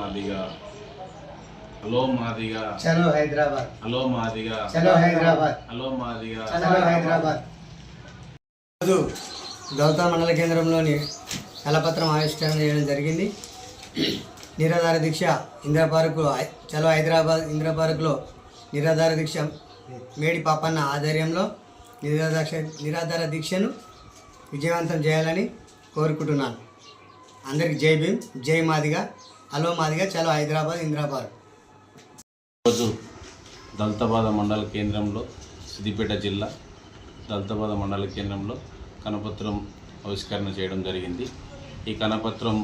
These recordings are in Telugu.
మాదిగా, హలో మాదిగా, చలో హైదరాబాద్, హలో మాదిగా, చలో హైదరాబాద్, హలో మాదిగా, చలో హైదరాబాద్. ఈరోజు గౌతమ్ మండల కేంద్రంలోని కలపత్రం ఆవిష్కరణ చేయడం జరిగింది. నిరాధార దీక్ష ఇందిరా పార్కు, చలో హైదరాబాద్ ఇందిరా పార్కులో నిరాధార దీక్ష మేడి పాపన్న ఆధ్వర్యంలో నిరాధార దీక్షను విజయవంతం చేయాలని కోరుకుంటున్నాను. అందరికి జై భీమ్, జై మాదిగా, హలో మాదిగా, చలో హైదరాబాద్ ఇందిరా పార్క్. ఈరోజు దళితబాద మండల కేంద్రంలో, సిద్దిపేట జిల్లా దళితబాద మండల కేంద్రంలో కనపత్రం ఆవిష్కరణ చేయడం జరిగింది. ఈ కనపత్రం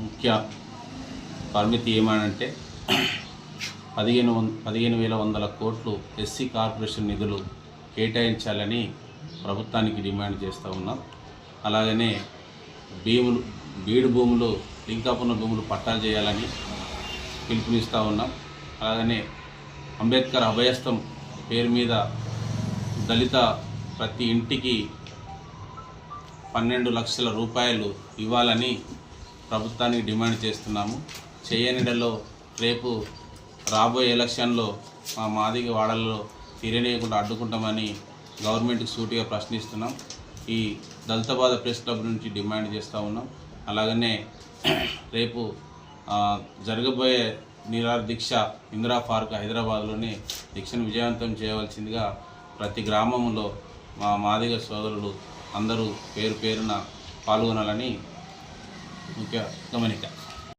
ముఖ్య పరిమితి ఏమనంటే 15,100 కోట్లు ఎస్సీ కార్పొరేషన్ నిధులు కేటాయించాలని ప్రభుత్వానికి డిమాండ్ చేస్తూ ఉన్నాం. అలాగనే బీడు భూములు, లింకాపున్న భూములు పట్టాలు చేయాలని పిలుపునిస్తూ ఉన్నాం. అలాగనే అంబేద్కర్ అభయస్థం పేరు మీద దళిత ప్రతి ఇంటికి 12 లక్షల రూపాయలు ఇవ్వాలని ప్రభుత్వానికి డిమాండ్ చేస్తున్నాము. చేయనిడలో రేపు రాబోయే ఎలక్షన్లో మా మాదిగ వాడల్లో తీరనీయకుండా అడ్డుకుంటామని గవర్నమెంట్కి సూటిగా ప్రశ్నిస్తున్నాం. ఈ దళితబాద ప్రెస్ క్లబ్ నుంచి డిమాండ్ చేస్తూ ఉన్నాం. అలాగనే రేపు జరగబోయే నిరాహార దీక్ష ఇందిరా పార్క్ హైదరాబాద్లోనే దీక్షను విజయవంతం చేయవలసిందిగా ప్రతి గ్రామంలో మా మాదిగ సోదరులు అందరూ పేరు పేరున పాల్గొనాలని ముఖ్య గమనిక.